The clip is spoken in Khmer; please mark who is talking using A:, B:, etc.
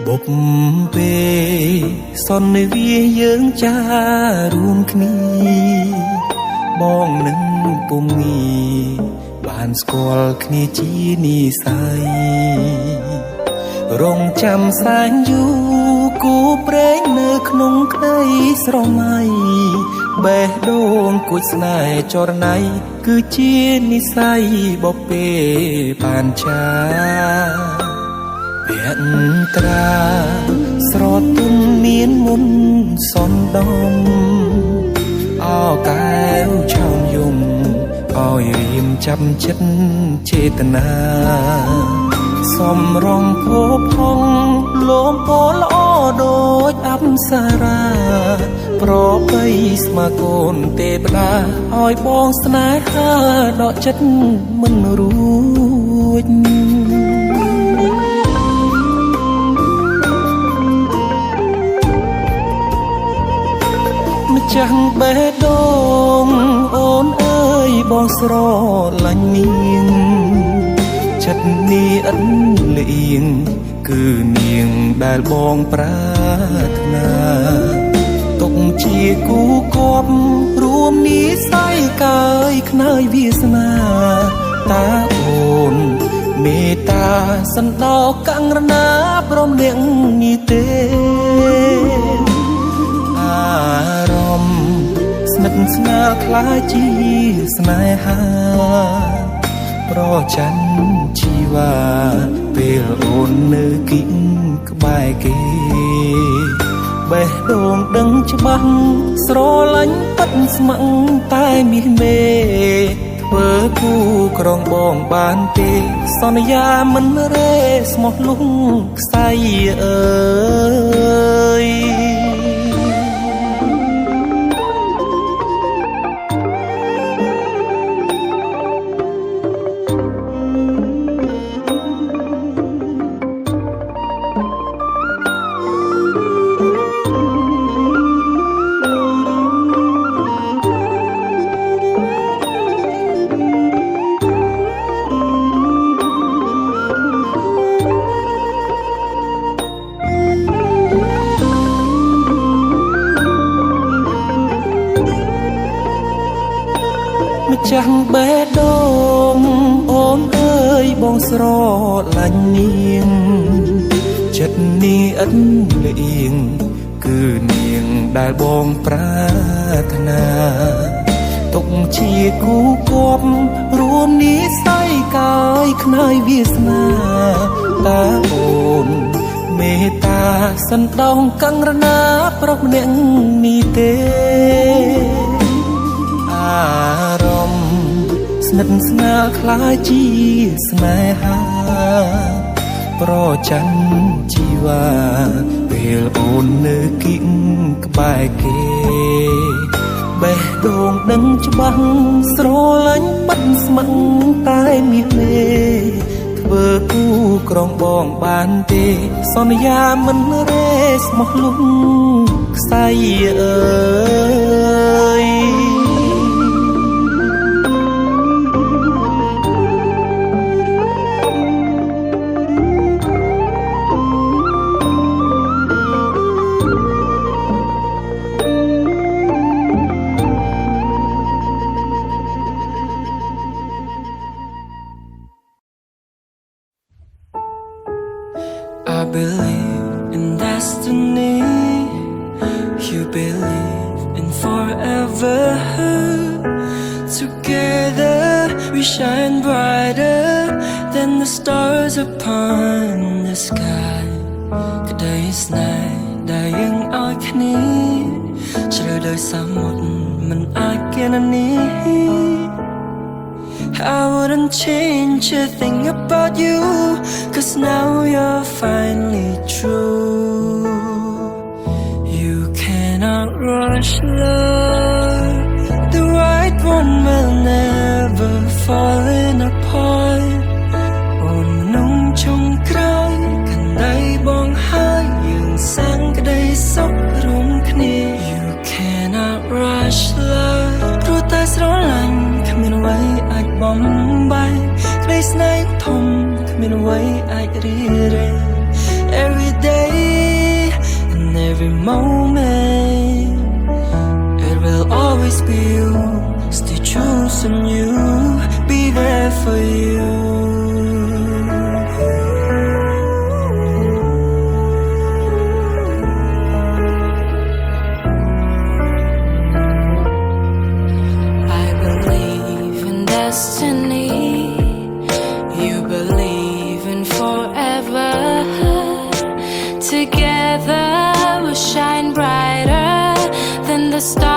A: បុព្វេសន្វាយើងចារួមគ្នាបងនឹងពុំងាបានស្គាល់គ្នាជានិស្ស័យរងចាំស្រាញយូរគូព្រេងនៅក្នុងក្តីស្រមៃបេះដូងគួចស្នេហ៍ចរណៃគឺជានិស្ស័យបុព្វេបានចាភក្ត្រាស្រទន់មានមុនសនដំអោកែវឆោមយំឲ្យរៀមចាប់ចិត្តចេតនាសំរងភពហងលោមពណ៌ល្អដូចអប្សរាប្របីស្មាកូនទេវតាឲ្យបងស្នេហាដកចិត្តមិនរួចម្ចាស់បេះដូងអូនអើយបងស្រឡាញ់នាងចិត្តនេះអិនលៀងគឺនាងដែលបងប្រាថ្នាទុកជាគូគប់រួមនិស្ស័យកាយខ្នើយវាសនាតាអូនមេត្តាសន្តោកង្រណាព្រមនាងនេះទេអារម្មណ៍ស្និទ្ធស្នាលខ្លាចជាស្នេហាប្រច័ណ្ឌជីវ៉ាពេលអូននៅគិតក្បែរគេបេះដូងដឹងច្បាស់ស្រឡាញ់ពិតស្ម័គ្រតែមាសមេធ្វើគូក្រងបងបានទេសន្យាមិនរេស្មោះលុងខ្សែអើយចាស់បេះដូងអូនអើយបងស្រឡាញ់នាងចិត្តនេះអិនលៀងគឺនាងដែលបងប្រាថ្នាទុកជាគូគប់រួមនិស្ស័យកាយខ្នើយវាសនាតាអូនមេត្តាសន្តោសកង្រណាប្រុសម្នាក់នេះទេអារម្មណ៍ស្និទ្ធស្នាលខ្លាចជាស្នេហាប្រច័ណ្ឌជីវ៉ាពេលអូននៅគិតក្បែរគេបេះដូងដឹងច្បាស់ស្រឡាញ់ពិតស្ម័គ្រតែមាសមេធ្វើគូក្រងបងបានទេសន្យាមិនរេស្មោះលុងខ្សែអើយ
B: I believe in destiny. You believe in forever. Together we shine brighter than the stars upon the sky. ក្តីស្នេហ៍ដែលយើងឲ្យគ្នាជ្រៅដោយសមុទ្រមិនអាចគណនា I wouldn't change a thing about you, 'cause now you're finally true. You cannot rush love. The right one will never fall in apart. On nung chung kroi kan dai bong hai yung sang kadai sok rum kni. You cannot rush love. Ru tai sro lan kmin wai ai bom bai. Kadai snai thom kmin wai ai ri re. Every day every moment. It will always be you. Stay choosing you. Be there for you.
C: Destiny, you believe in forever. Together we'll shine brighter than the stars.